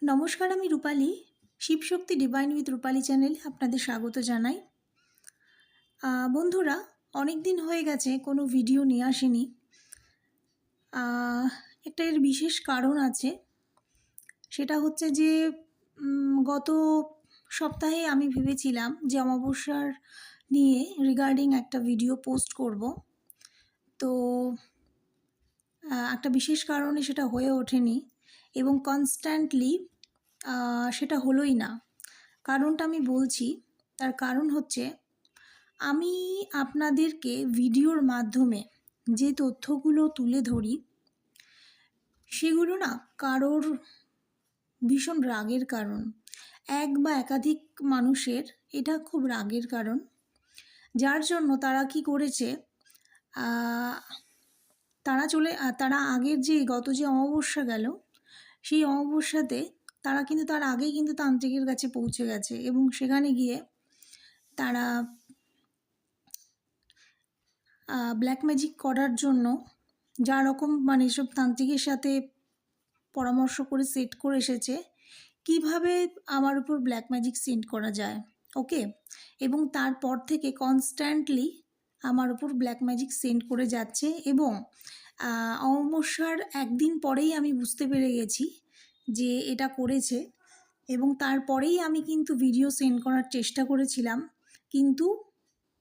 নমস্কার, আমি রূপালী। Shivshakti divine with রূপালী চ্যানেলে আপনাদের স্বাগত জানাই। বন্ধুরা, অনেক দিন হয়ে গেছে কোনো ভিডিও নিয়ে আসেনি। একটা এর বিশেষ কারণ আছে। সেটা হচ্ছে যে গত সপ্তাহে আমি ভেবেছিলাম যে অমাবস্যার নিয়ে রিগার্ডিং একটা ভিডিও পোস্ট করব। তো একটা বিশেষ কারণে সেটা হয়ে ওঠেনি এবং কনস্ট্যান্টলি সেটা হলোই না। কারণটা আমি বলছি। তার কারণ হচ্ছে, আমি আপনাদেরকে ভিডিওর মাধ্যমে যে তথ্যগুলো তুলে ধরি সেগুলো না কারোর ভীষণ রাগের কারণ। এক বা একাধিক মানুষের এটা খুব রাগের কারণ, যার জন্য তারা কি করেছে, তারা আগের যে গত যে অমাবস্যা গেল সেই অমাবস্যাতে তারা কিন্তু তার আগেই কিন্তু তান্ত্রিকের কাছে পৌঁছে গেছে এবং সেখানে গিয়ে তারা ব্ল্যাক ম্যাজিক করার জন্য যা রকম এসব তান্ত্রিকের সাথে পরামর্শ করে সেট করে এসেছে কিভাবে আমার উপর ব্ল্যাক ম্যাজিক সেন্ড করা যায়। ওকে, এবং তারপর থেকে কনস্ট্যান্টলি আমার উপর ব্ল্যাক ম্যাজিক সেন্ড করে যাচ্ছে এবং অমাবস্যার একদিন পরেই আমি বুঝতে পেরে গেছি যে এটা করেছে এবং তারপরেই আমি কিন্তু ভিডিও সেন্ড করার চেষ্টা করেছিলাম, কিন্তু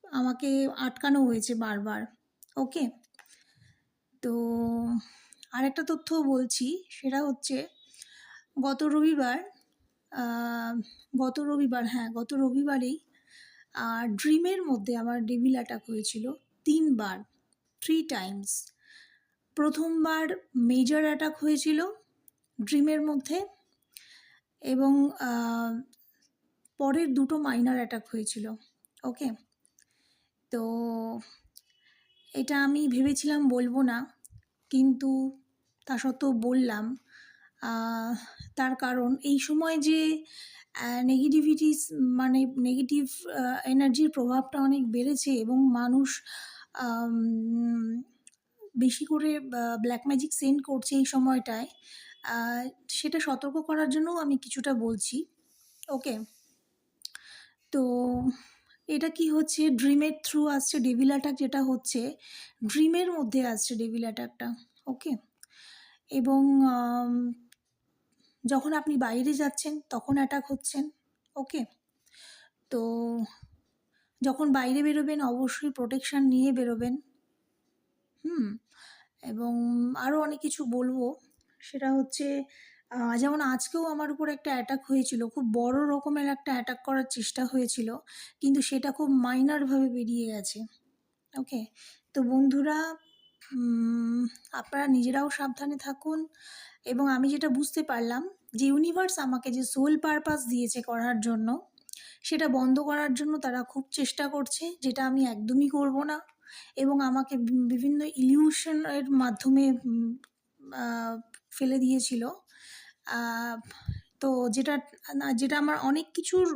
আমাকে আটকানো হয়েছে বারবার। ওকে, তো আরেকটা তথ্য বলছি, সেটা হচ্ছে গত রবিবারেই ড্রিমের মধ্যে আমার ডেভিল অ্যাটাক হয়েছিল 3 বার, 3 টাইমস। প্রথমবার মেজর অ্যাটাক হয়েছিল ড্রিমের মধ্যে এবং পরের 2টো মাইনর অ্যাটাক হয়েছিল। ওকে, তো এটা আমি ভেবেছিলাম বলবো না, কিন্তু তা সত্ত্বেও বললাম। তার কারণ এই সময় যে নেগেটিভ এনার্জির প্রভাবটা অনেক বেড়েছে এবং মানুষ বেশি করে ব্ল্যাক ম্যাজিক সেন্ড করছে এই সময়টায়, সেটা সতর্ক করার জন্যও আমি কিছুটা বলছি। ওকে, তো এটা কি হচ্ছে, ড্রিমের থ্রু আসছে ডেভিল অ্যাটাক, যেটা হচ্ছে ড্রিমের মধ্যে আসছে ডেভিল অ্যাটাকটা। ওকে, এবং যখন আপনি বাইরে যাচ্ছেন তখন অ্যাটাক হচ্ছেন। ওকে, তো যখন বাইরে বেরোবেন অবশ্যই প্রোটেকশান নিয়ে বেরোবেন। এবং আরও অনেক কিছু বলবো, সেটা হচ্ছে যেমন আজকেও আমার উপর একটা অ্যাটাক হয়েছিল, খুব বড় রকমের একটা অ্যাটাক করার চেষ্টা হয়েছিল, কিন্তু সেটা খুব মাইনরভাবে বেরিয়ে গেছে। ওকে, তো বন্ধুরা, আপনারা নিজেরাও সাবধানে থাকুন। এবং আমি যেটা বুঝতে পারলাম যে ইউনিভার্স আমাকে যে সোল পারপাস দিয়েছে করার জন্য, সেটা বন্ধ করার জন্য তারা খুব চেষ্টা করছে, যেটা আমি একদমই করব না। এবং আমাকে বিভিন্ন ইলিউশনের মাধ্যমে ফেলে দিয়েছিল। তো যেটা আমার অনেক কিছুর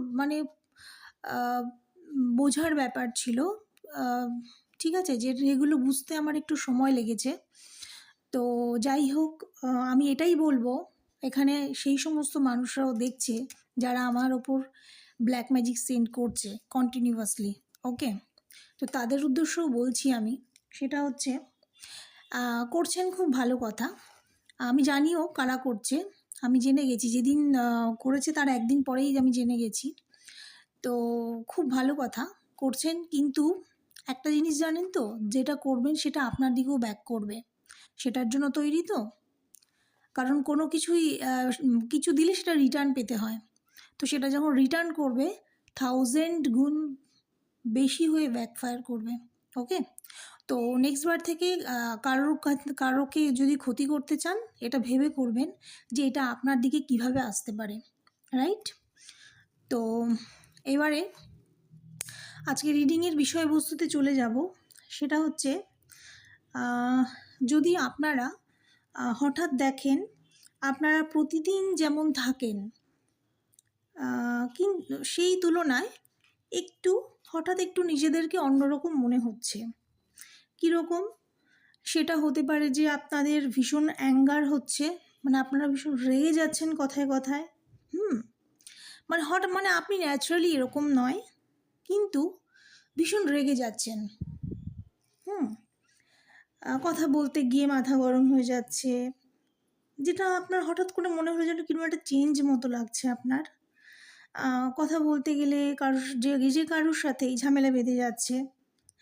বোঝার ব্যাপার ছিল। ঠিক আছে, যেগুলো বুঝতে আমার একটু সময় লেগেছে। তো যাই হোক, আমি এটাই বলবো, এখানে সেই সমস্ত মানুষরাও দেখছে যারা আমার ওপর ব্ল্যাক ম্যাজিক সেন্ড করছে কন্টিনিউয়াসলি। ওকে, তো তাদের উদ্দেশ্যও বলছি আমি, সেটা হচ্ছে করছেন খুব ভালো কথা। আমি জানিও কারা করছে, আমি জেনে গেছি, যেদিন করেছে তার একদিন পরেই আমি জেনে গেছি। তো খুব ভালো কথা করছেন, কিন্তু একটা জিনিস জানেন তো, যেটা করবেন সেটা আপনার দিকেও ব্যাক করবে। সেটার জন্য তৈরি তো, কারণ কোনো কিছু দিলে সেটা রিটার্ন পেতে হয়। তো সেটা যখন রিটার্ন করবে 1000 গুণ বেশি হয়ে ব্যাকফায়ার করবে। ওকে, তো নেক্সট বার থেকে কারোকে যদি ক্ষতি করতে চান, এটা ভেবে করবেন যে এটা আপনার দিকে কিভাবে আসতে পারে। রাইট? তো এবারে আজকে রিডিংয়ের বিষয়বস্তুতে চলে যাব। সেটা হচ্ছে, যদি আপনারা হঠাৎ দেখেন আপনারা প্রতিদিন যেমন থাকেন, কিন্তু সেই তুলনায় হঠাৎ একটু নিজেদেরকে অন্যরকম মনে হচ্ছে। কীরকম? সেটা হতে পারে যে আপনাদের ভীষণ অ্যাঙ্গার হচ্ছে, মানে আপনারা ভীষণ রেগে যাচ্ছেন কথায় কথায়। মানে হঠাৎ, মানে আপনি ন্যাচারালি এরকম নয়, কিন্তু ভীষণ রেগে যাচ্ছেন। কথা বলতে গিয়ে মাথা গরম হয়ে যাচ্ছে, যেটা আপনার হঠাৎ করে মনে হলো যেন কিরকম একটা চেঞ্জ মতো লাগছে আপনার। কথা বলতে গেলে যে কারোর সাথেই ঝামেলা বেঁধে যাচ্ছে,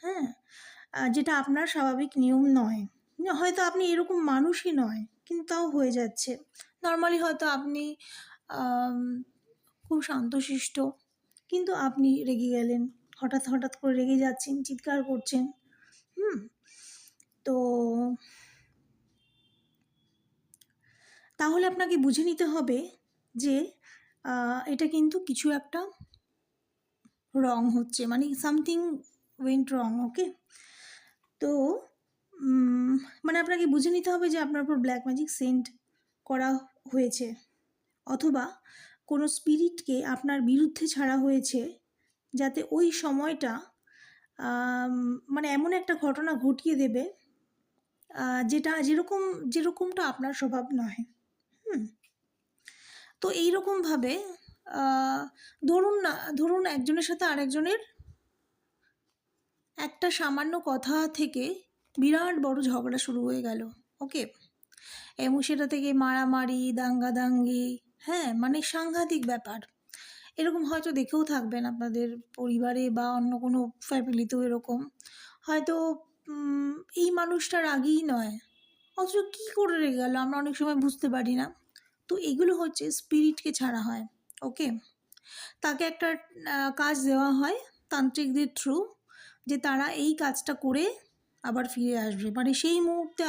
হ্যাঁ, যেটা আপনার স্বাভাবিক নিয়ম নয়। হয়তো আপনি এরকম মানুষই নয়, কিন্তু তাও হয়ে যাচ্ছে। নর্মালি হয়তো আপনি খুব শান্তশিষ্ট, কিন্তু আপনি রেগে গেলেন, হঠাৎ হঠাৎ করে রেগে যাচ্ছেন, চিৎকার করছেন। তো তাহলে আপনাকে বুঝে নিতে হবে যে এটা কিন্তু কিছু একটা রং হচ্ছে, মানে সামথিং ওয়েন্ট রং। ওকে, তো মানে আপনাকে বুঝে নিতে হবে যে আপনার উপর ব্ল্যাক ম্যাজিক সেন্ড করা হয়েছে, অথবা কোনো স্পিরিটকে আপনার বিরুদ্ধে ছাড়া হয়েছে, যাতে ওই সময়টা মানে এমন একটা ঘটনা ঘটিয়ে দেবে যেটা যেরকমটা আপনার স্বভাব নয়। তো এইরকমভাবে ধরুন একজনের সাথে আরেকজনের একটা সামান্য কথা থেকে বিরাট বড় ঝগড়া শুরু হয়ে গেল। ওকে, এবং সেটা থেকে মারামারি, দাঙ্গাদাঙ্গি, হ্যাঁ, মানে সাংঘাতিক ব্যাপার। এরকম হয়তো দেখেও থাকবেন আপনাদের পরিবারে বা অন্য কোনো ফ্যামিলিতেও এরকম। হয়তো এই মানুষটার আগেই নয়, অথচ কী করে রেগে গেল আমরা অনেক সময় বুঝতে পারি না। তো এগুলো হচ্ছে স্পিরিটকে ছাড়া হয়। ওকে, তাকে একটা কাজ দেওয়া হয় তান্ত্রিকদের থ্রু, যে তারা এই কাজটা করে আবার ফিরে আসবে, মানে সেই মুহূর্তে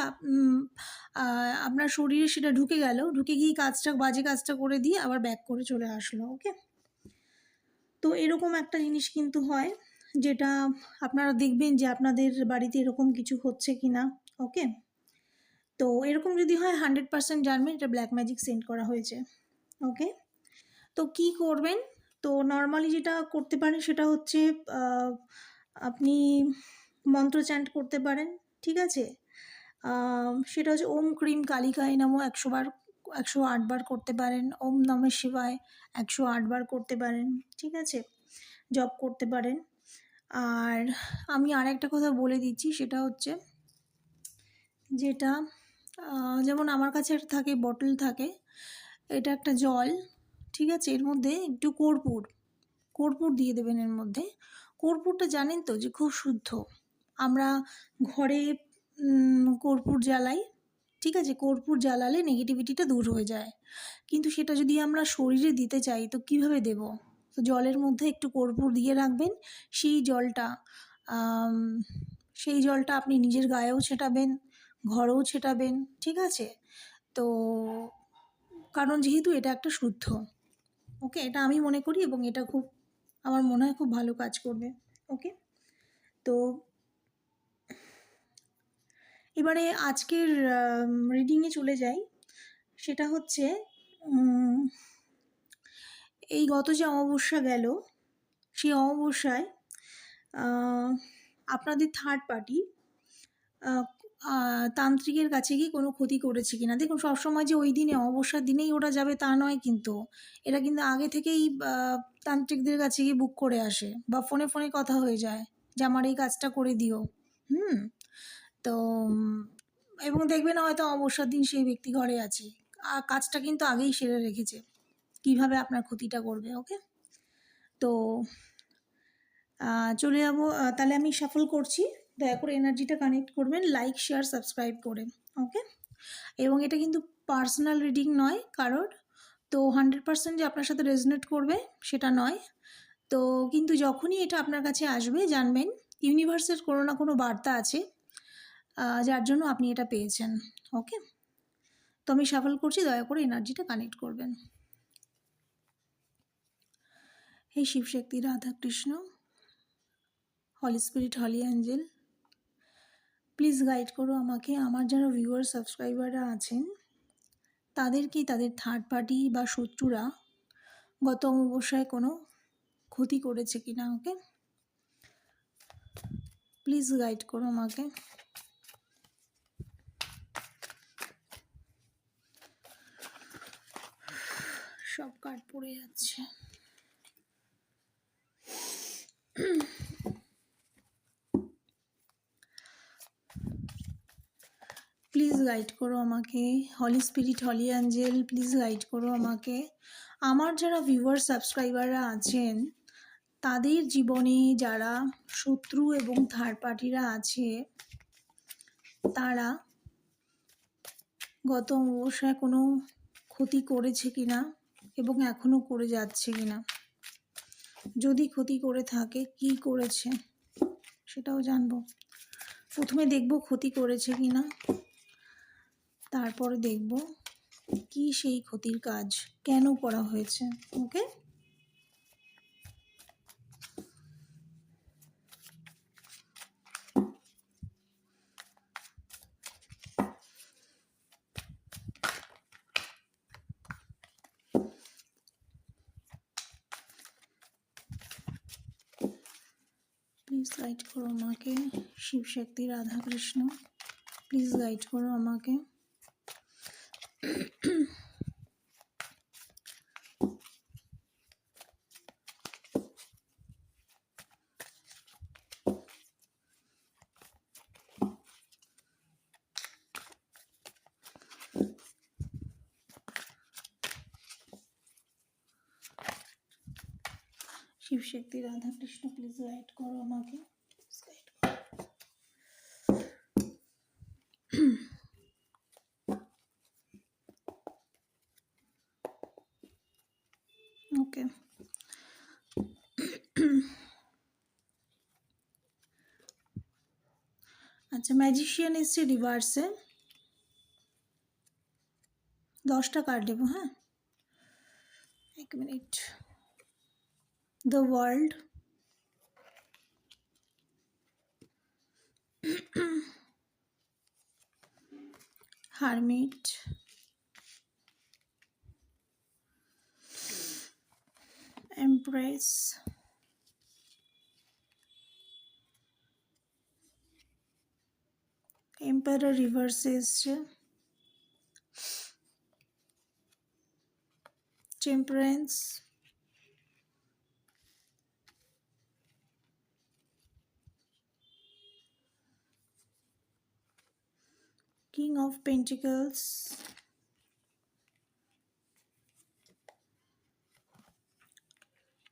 আপনার শরীরে সেটা ঢুকে গেল, ঢুকে গিয়ে বাজে কাজটা করে দিয়ে আবার ব্যাক করে চলে আসলো। ওকে, তো এরকম একটা জিনিস কিন্তু হয়, যেটা আপনারা দেখবেন যে আপনাদের বাড়িতে এরকম কিছু হচ্ছে কি না। ওকে, তো এরকম যদি হয় 100% জানবেন এটা ব্ল্যাক ম্যাজিক সেন্ড করা হয়েছে। ওকে, তো কি করবেন? তো নর্মালি যেটা করতে পারেন সেটা হচ্ছে আপনি মন্ত্র চ্যান্ট করতে পারেন, ঠিক আছে? সেটা হচ্ছে ওম ক্রিম কালিকায় নমঃ 108 বার করতে পারেন, ওম নমঃ শিবায় 108 বার করতে পারেন, ঠিক আছে? জপ করতে পারেন। আর আমি আরেকটা কথা বলে দিচ্ছি, সেটা হচ্ছে যেটা যেমন আমার কাছে একটা থাকে, বটল থাকে, এটা একটা জল, ঠিক আছে? এর মধ্যে একটু কর্পূর দিয়ে দেবেন এর মধ্যে। কর্পূরটা জানেন তো যে খুব শুদ্ধ। আমরা ঘরে কর্পূর জ্বালাই, ঠিক আছে? কর্পূর জ্বালালে নেগেটিভিটিটা দূর হয়ে যায়, কিন্তু সেটা যদি আমরা শরীরে দিতে চাই তো কীভাবে দেব? তো জলের মধ্যে একটু কর্পূর দিয়ে রাখবেন, সেই জলটা আপনি নিজের গায়েও ছেটাবেন, ঘরেও ছেটাবেন, ঠিক আছে? তো কারণ যেহেতু এটা একটা শুদ্ধ, ওকে, এটা আমি মনে করি এবং এটা আমার মনে হয় খুব ভালো কাজ করবে। ওকে, তো এবারে আজকের রিডিংয়ে চলে যাই। সেটা হচ্ছে এই গত যে অমাবস্যা গেল, সেই অমাবস্যায় আপনাদের থার্ড পার্টি তান্ত্রিকের কাছে গিয়ে কোনো ক্ষতি করেছে কিনা। দেখুন, সবসময় যে ওই দিনে অমাবস্যার দিনেই ওরা যাবে তা নয়, কিন্তু এরা কিন্তু আগে থেকেই তান্ত্রিকদের কাছে গিয়ে বুক করে আসে, বা ফোনে ফোনে কথা হয়ে যায় যে আমার এই কাজটা করে দিও। তো এবং দেখবেন হয়তো অমাবস্যার দিন সেই ব্যক্তি ঘরে আছে, আর কাজটা কিন্তু আগেই সেরে রেখেছে কিভাবে আপনার ক্ষতিটা করবে। ওকে, তো চলে যাব, তাহলে আমি শাফল করছি, দয়া করে এনার্জিটা কানেক্ট করবেন লাইক শেয়ার সাবস্ক্রাইব করে। ওকে, এবং এটা কিন্তু পার্সোনাল রিডিং নয় কারোর, তো 100% যে আপনার সাথে রেজনেট করবে সেটা নয়। তো কিন্তু যখনই এটা আপনার কাছে আসবে জানবেন ইউনিভার্সের কোনো না কোনো বার্তা আছে যার জন্য আপনি এটা পেয়েছেন। ওকে, তো আমি শাফল করছি, দয়া করে এনার্জিটা কানেক্ট করবেন। হে Shivshakti, Radha Krishna, holy spirit, holy angel, please guide করো আমাকে। আমার যারা ভিউয়ার সাবস্ক্রাইবাররা আছেন তাদেরকেই তাদের থার্ড পার্টি বা শত্রুরা গত অমাবস্যায় কোনো ক্ষতি করেছে কিনা। ওকে, প্লিজ গাইড করো আমাকে। সব কার্ড পড়ে যাচ্ছে। প্লিজ গাইড করো আমাকে, holy spirit, holy angel, please guide করো আমাকে। আমার যারা ভিউয়ার সাবস্ক্রাইবাররা আছেন তাদের জীবনে যারা শত্রু এবং থার্ড পার্টিরা আছে তারা গত অবস্থায় কোনো ক্ষতি করেছে কিনা এবং এখনও করে যাচ্ছে কিনা, যদি ক্ষতি করে থাকে কি করেছে সেটাও জানবো। প্রথমে দেখব ক্ষতি করেছে কিনা, তারপরে দেখব কি সেই ক্ষতির কাজ কেন করা হয়েছে। ওকে, প্লিজ গাইড করো আমাকে। শিব শক্তি, রাধা কৃষ্ণ, প্লিজ গাইড করো আমাকে। শিব শক্তি, রাধা কৃষ্ণ, প্লিজ গাইড করো আমাকে। ওকে, আচ্ছা, ম্যাজিশিয়ান এসছে রিভার্সে। 10টা কার্ড দেবো, হ্যাঁ, 1 minute. The world, hermit, empress, empire রিভার্সে এসছে, temperance, king of pentacles,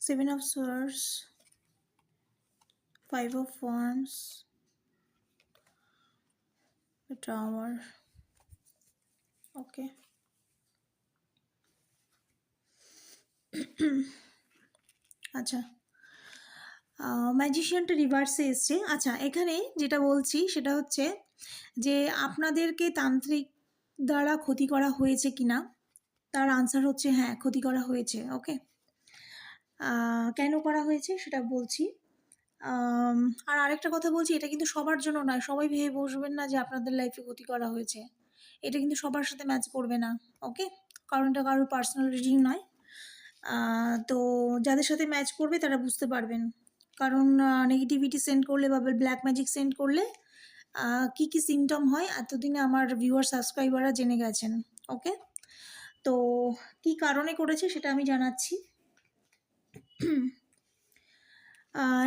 seven of swords, 5 of wands, the tower. Okay, আচ্ছা, ম্যাজিশিয়ানটা রিভার্সে এসছে। আচ্ছা, এখানে যেটা বলছি সেটা হচ্ছে যে আপনাদেরকে তান্ত্রিক দ্বারা ক্ষতি করা হয়েছে কিনা, তার আনসার হচ্ছে হ্যাঁ, ক্ষতি করা হয়েছে। ওকে, কেন করা হয়েছে সেটা বলছি। আর আরেকটা কথা বলছি, এটা কিন্তু সবার জন্য নয়, সবাই ভেবে বসবেন না যে আপনাদের লাইফে ক্ষতি করা হয়েছে। এটা কিন্তু সবার সাথে ম্যাচ করবে না। ওকে, কারণ এটা কারোর পার্সোনাল রিডিং নয়। তো যাদের সাথে ম্যাচ করবে তারা বুঝতে পারবেন, কারণ নেগেটিভিটি সেন্ড করলে বা ব্ল্যাক ম্যাজিক সেন্ড করলে কি কি সিমটম হয় এতদিনে আমার ভিউয়ার সাবস্ক্রাইবাররা জেনে গেছেন। ওকে, তো কি কারণে করেছে সেটা আমি জানাচ্ছি।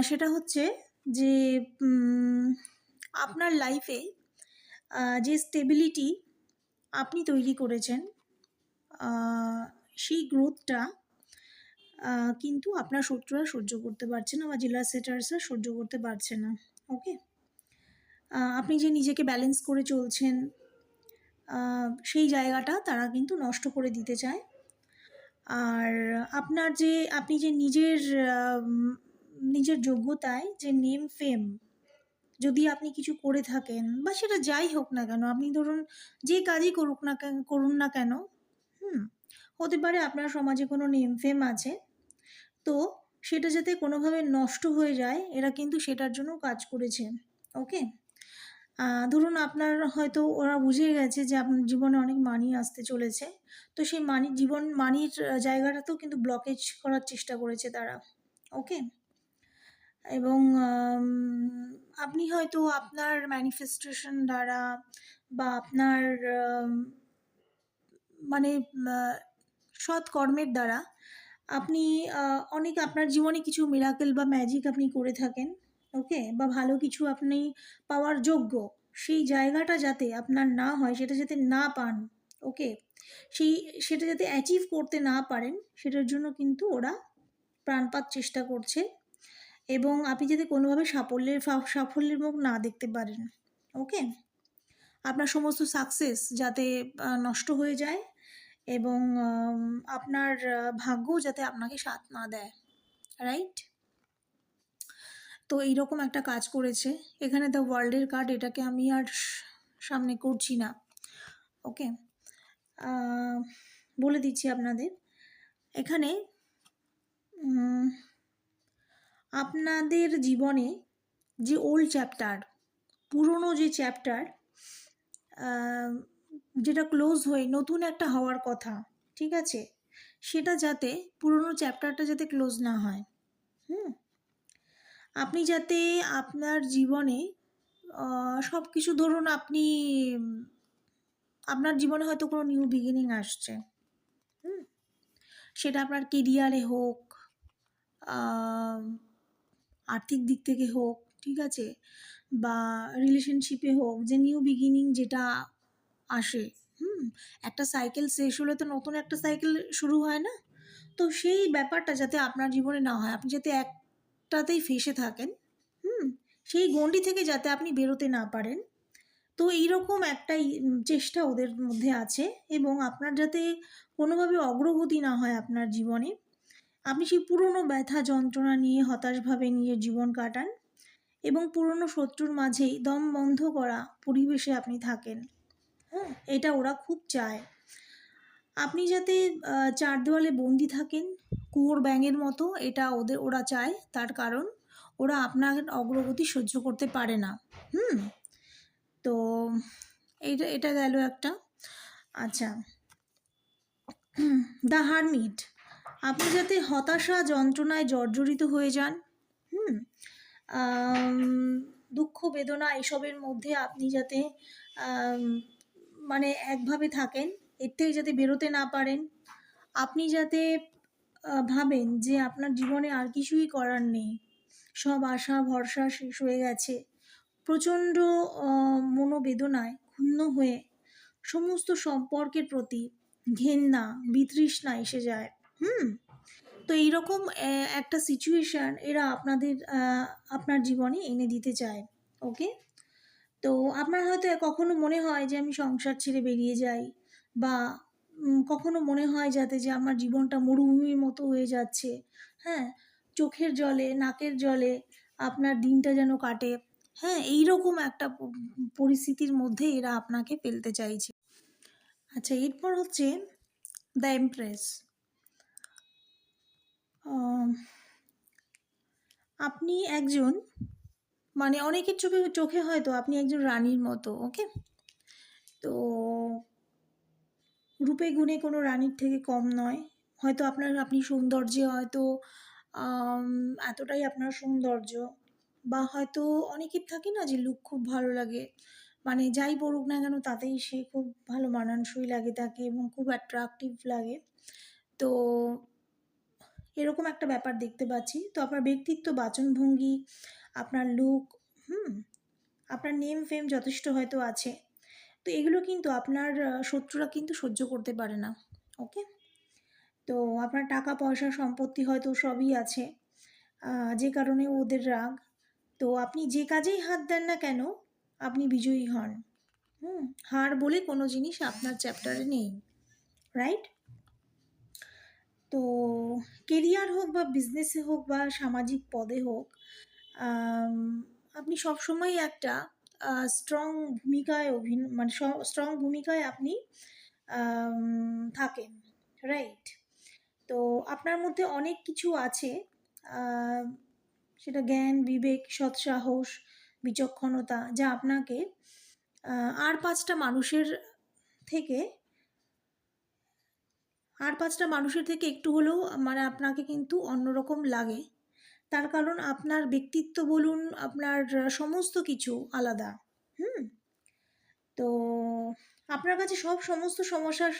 সেটা হচ্ছে যে আপনার লাইফে যে স্টেবিলিটি আপনি তৈরি করেছেন সেই গ্রোথটা কিন্তু আপনার শত্রুরা সহ্য করতে পারছে না বা জেলাস সেটার্সরা সহ্য করতে পারছে না। ওকে, আপনি যে নিজেকে ব্যালেন্স করে চলছেন সেই জায়গাটা তারা কিন্তু নষ্ট করে দিতে চায়। আর আপনি যে নিজের যোগ্যতায় যে নেম ফেম যদি আপনি কিছু করে থাকেন বা সেটা যাই হোক না কেন, আপনি ধরুন যে কাজই করুন না কেন, হতে পারে আপনার সমাজে কোনো নেম ফেম আছে, তো সেটা যাতে কোনোভাবে নষ্ট হয়ে যায় এরা কিন্তু সেটার জন্য কাজ করেছে। ওকে, ধরুন আপনার হয়তো ওরা বুঝে গেছে যে আপনার জীবনে অনেক মানি আসতে চলেছে, তো সেই মানির জায়গাটাতেও কিন্তু ব্লকেজ করার চেষ্টা করেছে তারা। ওকে, এবং আপনি হয়তো আপনার ম্যানিফেস্টেশন দ্বারা বা আপনার মানে সৎ কর্মের দ্বারা আপনি অনেক আপনার জীবনে কিছু মিরাকেল বা ম্যাজিক আপনি করে থাকেন, ওকে, বা ভালো কিছু আপনি পাওয়ার যোগ্য, সেই জায়গাটা যাতে আপনার না হয়, সেটা যাতে না পান, ওকে, সেটা যাতে অ্যাচিভ করতে না পারেন, সেটার জন্য কিন্তু ওরা প্রাণপাত চেষ্টা করছে, এবং আপনি যাতে কোনোভাবে সাফল্যের মুখ না দেখতে পারেন, ওকে, আপনার সমস্ত সাকসেস যাতে নষ্ট হয়ে যায়, এবং আপনার ভাগ্যও যাতে আপনাকে সাথ না দেয়, রাইট? তো এইরকম একটা কাজ করেছে এখানে দ্য ওয়ার্ল্ডের কার্ড, এটাকে আমি আর সামনে করছি না, ওকে। বলে দিচ্ছি আপনাদের, এখানে আপনাদের জীবনে যে ওল্ড চ্যাপ্টার, পুরনো যে চ্যাপ্টার, যেটা ক্লোজ হয়ে নতুন একটা হওয়ার কথা, ঠিক আছে, সেটা যাতে পুরনো চ্যাপ্টারটা যাতে ক্লোজ না হয়, আপনি যাতে আপনার জীবনে সব কিছু, ধরুন আপনি আপনার জীবনে হয়তো কোনো নিউ বিগিনিং আসছে, সেটা আপনার কেরিয়ারে হোক, আর্থিক দিক থেকে হোক, ঠিক আছে, বা রিলেশনশিপে হোক, যে নিউ বিগিনিং যেটা আসে, একটা সাইকেল শেষ হলে তো নতুন একটা সাইকেল শুরু হয় না, তো সেই ব্যাপারটা যাতে আপনার জীবনে না হয়, আপনি যাতে একটাতেই ফেসে থাকেন, সেই গণ্ডি থেকে যাতে আপনি বেরোতে না পারেন, তো এইরকম একটা চেষ্টা ওদের মধ্যে আছে, এবং আপনার যাতে কোনোভাবে অগ্রগতি না হয় আপনার জীবনে, আপনি সেই পুরনো ব্যথা যন্ত্রণা নিয়ে হতাশভাবে নিজের জীবন কাটান, এবং পুরনো শত্রুর মাঝেই দম বন্ধ করা পরিবেশে আপনি থাকেন, এটা ওরা খুব চায়। আপনি যাতে চার দেওয়ালে বন্দি থাকেন কুয়োর ব্যাঙের মতো, এটা ওরা চায়, তার কারণ ওরা আপনার অগ্রগতি সহ্য করতে পারে না, তো এটা গেল একটা। আচ্ছা, দ্য হারমিট, আপনি যাতে হতাশা যন্ত্রণায় জর্জরিত হয়ে যান, দুঃখ বেদনা এসবের মধ্যে আপনি যাতে মানে একভাবে থাকেন, এর থেকে যাতে বেরোতে না পারেন, আপনি যাতে ভাবেন যে আপনার জীবনে আর কিছুই করার নেই, সব আশা ভরসা শেষ হয়ে গেছে, প্রচণ্ড মনোবেদনায় ক্ষুণ্ণ হয়ে সমস্ত সম্পর্কের প্রতি ঘেন্না বিতৃষ্ণা এসে যায়, তো এইরকম একটা সিচুয়েশান এরা আপনার জীবনে এনে দিতে চায়, ওকে। তো আপনার হয়তো কখনো মনে হয় যে আমি সংসার ছেড়ে বেরিয়ে যাই, বা কখনো মনে হয় যাতে যে আমার জীবনটা মরুভূমির মতো হয়ে যাচ্ছে, চোখের জলে নাকের জলে আপনার দিনটা যেন কাটে, এইরকম একটা পরিস্থিতির মধ্যে এরা আপনাকে ফেলতে চাইছে। আচ্ছা, এরপর হচ্ছে দ্য এমপ্রেস, আপনি একজন, মানে অনেকের চোখে হয়তো আপনি একজন রানীর মতো, ওকে, তো রূপে গুণে কোনো রানীর থেকে কম নয়, হয়তো আপনি সৌন্দর্যে হয়তো এতটাই আপনার সৌন্দর্য, বা হয়তো অনেকের থাকে না যে লুক খুব ভালো লাগে, মানে যাই পড়ুক না কেন তাতেই সে খুব ভালো মানানসই লাগে তাকে, এবং খুব অ্যাট্রাকটিভ লাগে, তো এরকম একটা ব্যাপার দেখতে পাচ্ছি। তো আপনার ব্যক্তিত্ব, বাচনভঙ্গি, আপনার লুক, আপনার নেম ফেম যথেষ্ট হয়তো আছে, তো এগুলো কিন্তু আপনার শত্রুরা কিন্তু সহ্য করতে পারে না, ওকে। তো আপনার টাকা পয়সা সম্পত্তি হয়তো সবই আছে, যে কারণে ওদের রাগ, তো আপনি যে কাজেই হাত দেন না কেন আপনি বিজয়ী হন, হার বলে কোনো জিনিস আপনার চ্যাপ্টারে নেই, রাইট? তো কেরিয়ার হোক বা বিজনেসে হোক বা সামাজিক পদে হোক, আপনি সবসময় একটা স্ট্রং ভূমিকায় মানে স্ট্রং ভূমিকায় আপনি থাকেন, রাইট? তো আপনার মধ্যে অনেক কিছু আছে, সেটা জ্ঞান, বিবেক, সৎসাহস, বিচক্ষণতা, যা আপনাকে আর পাঁচটা মানুষের থেকে একটু হলেও মানে আপনাকে কিন্তু অন্যরকম লাগে, তার কারণ আপনার ব্যক্তিত্ব বলুন, আপনার সমস্ত কিছু আলাদা, তো আপনার কাছে সমস্ত সমস্যার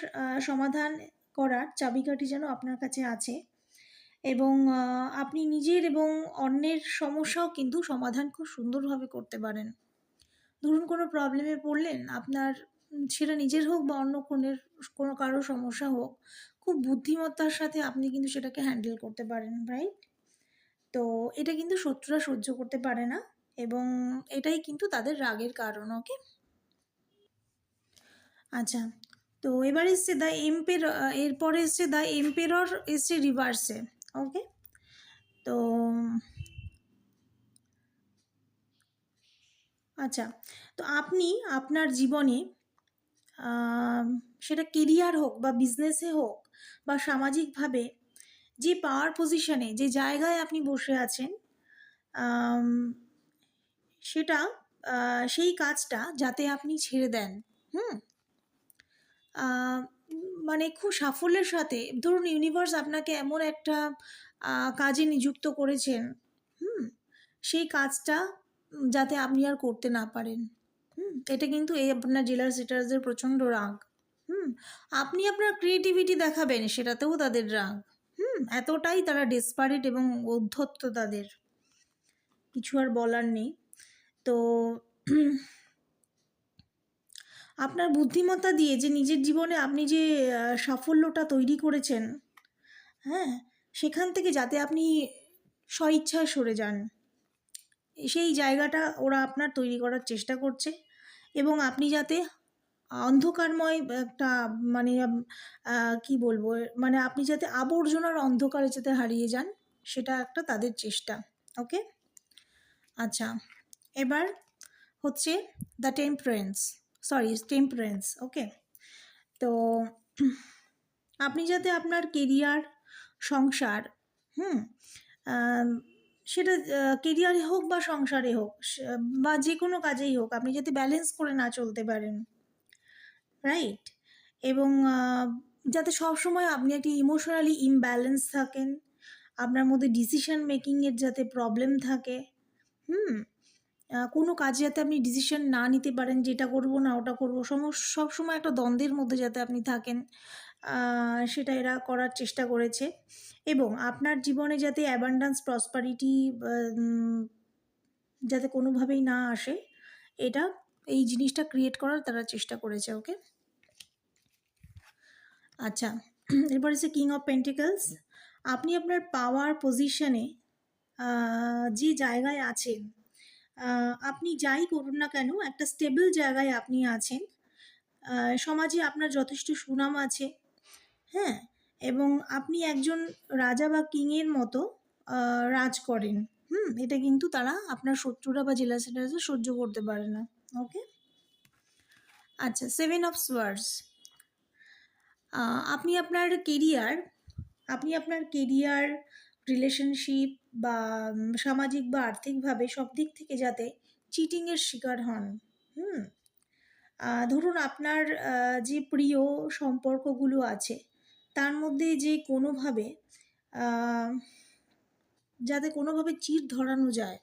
সমাধান করার চাবিকাঠি যেন আপনার কাছে আছে, এবং আপনি নিজের এবং অন্যের সমস্যাও কিন্তু সমাধান খুব সুন্দরভাবে করতে পারেন। ধরুন কোনো প্রবলেমে পড়লেন, আপনার সেটা নিজের হোক বা অন্য কোনো কারো সমস্যা হোক, খুব বুদ্ধিমত্তার সাথে আপনি কিন্তু সেটাকে হ্যান্ডেল করতে পারেন, রাইট? তো এটা কিন্তু শত্রুরা সহ্য করতে পারে না, এবং এটাই কিন্তু তাদের রাগের কারণ। ওকে, আচ্ছা। তো এবার এসছে দ্য এরপরে এসছে দ্য এম্পেরর, এসছে রিভার্সে। ওকে, তো আচ্ছা, তো আপনি আপনার জীবনে সেটা কেরিয়ার হোক বা বিজনেসে হোক বা সামাজিকভাবে যে পাওয়ার পজিশনে, যে জায়গায় আপনি বসে আছেন, আম, সেটা সেই কাজটা যাতে আপনি ছেড়ে দেন। হুম আহ, মানে খুব সাফল্যের সাথে, ধরুন ইউনিভার্স আপনাকে এমন একটা কাজে নিযুক্ত করেছেন, সেই কাজটা যাতে আপনি আর করতে না পারেন। এটা কিন্তু এই আপনার জেলার সিটার্সদের প্রচণ্ড রাগ। আপনি আপনার ক্রিয়েটিভিটি দেখাবেন, সেটাতেও তাদের রাগ। এতটাই তারা ডেসপারেট এবং ঔদ্ধত্য তাদের, কিছু আর বলার নেই। তো আপনার বুদ্ধিমত্তা দিয়ে যে নিজের জীবনে আপনি যে সাফল্যটা তৈরি করেছেন, হ্যাঁ, সেখান থেকে যাতে আপনি স্বইচ্ছায় সরে যান, সেই জায়গাটা ওরা আপনার তৈরি করার চেষ্টা করছে, এবং আপনি যাতে অন্ধকারময় একটা, মানে কি বলবো, মানে আপনি যাতে আবর্জনার অন্ধকারে যাতে হারিয়ে যান, সেটা একটা তাদের চেষ্টা। ওকে, আচ্ছা, এবার হচ্ছে দ্য টেম্পারেন্স। ওকে, তো আপনি যাতে আপনার কেরিয়ার, সংসার, হুম সেটা কেরিয়ারে হোক বা সংসারে হোক বা যে কোনো কাজেই হোক, আপনি যাতে ব্যালেন্স করে না চলতে পারেন, রাইট? এবং যাতে সবসময় আপনি একটি ইমোশনালি ইমব্যালেন্স থাকেন, আপনার মধ্যে ডিসিশন মেকিংয়ের যাতে প্রবলেম থাকে, কোনো কাজে যাতে আপনি ডিসিশন না নিতে পারেন, যেটা করব না ওটা করবো, সবসময় একটা দ্বন্দ্বের মধ্যে যাতে আপনি থাকেন, সেটা এরা করার চেষ্টা করেছে। এবং আপনার জীবনে যাতে অ্যাবান্ডান্স, প্রসপারিটি যাতে কোনোভাবেই না আসে, এটা, এই জিনিসটা ক্রিয়েট করার তারা চেষ্টা করেছে। ওকে, আচ্ছা, এরপর হচ্ছে কিং অফ পেন্টিকলস। আপনি আপনার পাওয়ার পজিশনে যে জায়গায় আছেন, আপনি যাই করুন না কেন, একটা স্টেবল জায়গায় আপনি আছেন, সমাজে আপনার যথেষ্ট সুনাম আছে, হ্যাঁ, এবং আপনি একজন রাজা বা কিংয়ের মতো রাজ করেন। এটা কিন্তু তারা, আপনার শত্রুরা বা জেলাসিরা সহ্য করতে পারে না। ওকে, আচ্ছা, 7 অফ সোয়ার্ডস। আপনি আপনার কেরিয়ার, রিলেশনশিপ বা সামাজিক বা আর্থিকভাবে সব দিক থেকে যাতে চিটিংয়ের শিকার হন। ধরুন আপনার যে প্রিয় সম্পর্কগুলো আছে, তার মধ্যে যে কোনোভাবে যাতে কোনোভাবে চিট ধরানো যায়,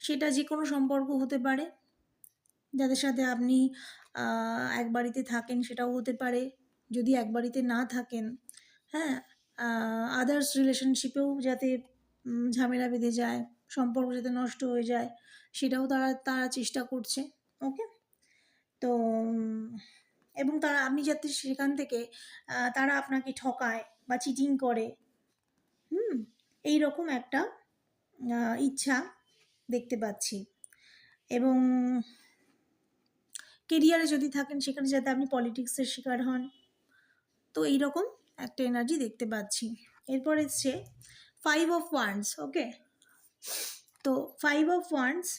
সেটা যে কোনো সম্পর্ক হতে পারে, যাদের সাথে আপনি এক বাড়িতে থাকেন সেটাও হতে পারে, যদি এক বাড়িতে না থাকেন, হ্যাঁ, আদার্স রিলেশনশিপেও যাতে ঝামেলা বেঁধে যায়, সম্পর্ক যাতে নষ্ট হয়ে যায়, সেটাও তারা চেষ্টা করছে। ওকে, তো এবং আপনি যাতে সেখান থেকে তারা আপনাকে ঠকায় বা চিটিং করে, এই রকম একটা ইচ্ছা দেখতে পাচ্ছি। এবং কেরিয়ারে যদি থাকেন, সেখানে যাতে আপনি পলিটিক্সের শিকার হন, তো এইরকম একটা এনার্জি দেখতে পাচ্ছি। এরপর এসছে 5 অফ ওয়ান্ডস। ওকে, তো 5 অফ ওয়ান্ডস,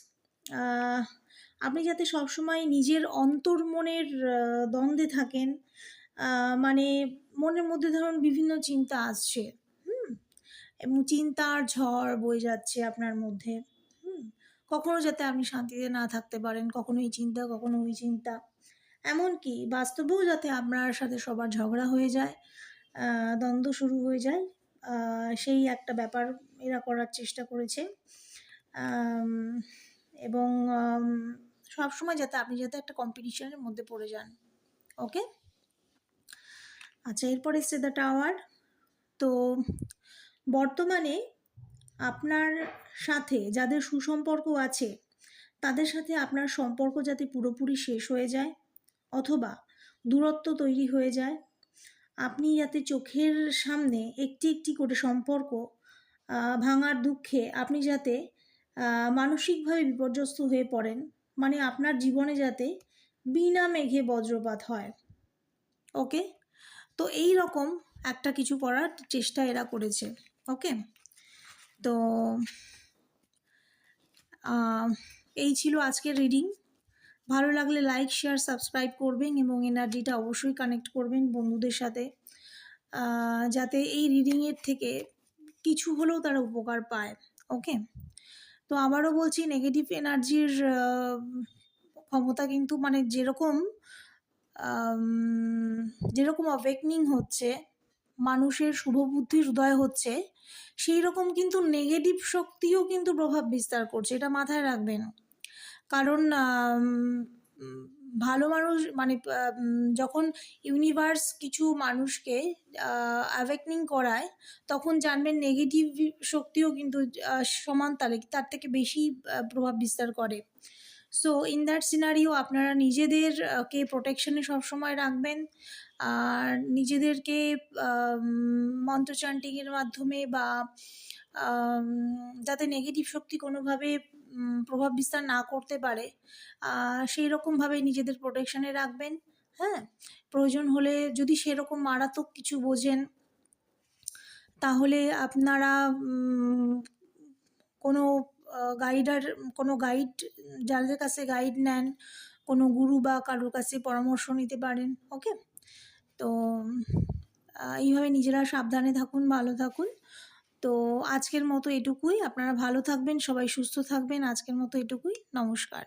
আপনি যাতে সবসময় নিজের অন্তর্মনের দ্বন্দ্বে থাকেন, মানে মনের মধ্যে ধরুন বিভিন্ন চিন্তা আসছে, এবং চিন্তার ঝড় বয়ে যাচ্ছে আপনার মধ্যে, কখনো যাতে আপনি শান্তিতে না থাকতে পারেন, কখনো এই চিন্তা, কখনো ওই চিন্তা, এমনকি বাস্তবেও যাতে আপনার সাথে সবার ঝগড়া হয়ে যায়, দ্বন্দ্ব শুরু হয়ে যায়, সেই একটা ব্যাপার এরা করার চেষ্টা করেছে। এবং সবসময় যাতে আপনি যাতে একটা কম্পিটিশনের মধ্যে পড়ে যান। ওকে, আচ্ছা, এরপর এসছে দ্য টাওয়ার। তো বর্তমানে আপনার সাথে যাদের সুসম্পর্ক আছে তাদের সাথে আপনার সম্পর্ক যাতে পুরোপুরি শেষ হয়ে যায় অথবা দূরত্ব তৈরি হয়ে যায়, আপনি যাতে চোখের সামনে একটি একটি করে সম্পর্ক ভাঙার দুঃখে আপনি যাতে মানসিকভাবে বিপর্যস্ত হয়ে পড়েন, মানে আপনার জীবনে যাতে বিনা মেঘে বজ্রপাত হয়। ওকে, তো এই রকম একটা কিছু করার চেষ্টা এরা করেছে। ওকে, তো এই ছিল আজকের রিডিং। ভালো লাগলে লাইক, শেয়ার, সাবস্ক্রাইব করবেন এবং এনার্জিটা অবশ্যই কানেক্ট করবেন বন্ধুদের সাথে, যাতে এই রিডিংয়ের থেকে কিছু হলেও তারা উপকার পায়। ওকে, তো আবারও বলছি, নেগেটিভ এনার্জির ক্ষমতা কিন্তু মানে যেরকম অ্যাওয়েকনিং হচ্ছে, মানুষের শুভবুদ্ধির উদয় হচ্ছে, সেই রকম কিন্তু নেগেটিভ শক্তিও কিন্তু প্রভাব বিস্তার করছে, এটা মাথায় রাখবেন। কারণ ভালো মানুষ মানে যখন ইউনিভার্স কিছু মানুষকে অ্যাওয়েকনিং করায়, তখন জানবেন নেগেটিভ শক্তিও কিন্তু সমান তার থেকে বেশি প্রভাব বিস্তার করে। সো ইন দ্যাট সিনারিও আপনারা নিজেদেরকে প্রোটেকশনে সবসময় রাখবেন, আর নিজেদেরকে মন্ত্র চ্যান্টিংয়ের মাধ্যমে বা যাতে নেগেটিভ শক্তি কোনোভাবে প্রভাব বিস্তার না করতে পারে সেই রকমভাবে নিজেদের প্রোটেকশনে রাখবেন। হ্যাঁ, প্রয়োজন হলে যদি সেরকম মারাত্মক কিছু বোঝেন তাহলে আপনারা কোনো গাইড যাদের কাছে গাইড নেন, কোনো গুরু বা কারোর কাছে পরামর্শ নিতে পারেন। ওকে, তো এইভাবে নিজেরা সাবধানে থাকুন, ভালো থাকুন। তো আজকের মতো এটুকুই, আপনারা ভালো থাকবেন, সবাই সুস্থ থাকবেন। আজকের মতো এটুকুই, নমস্কার।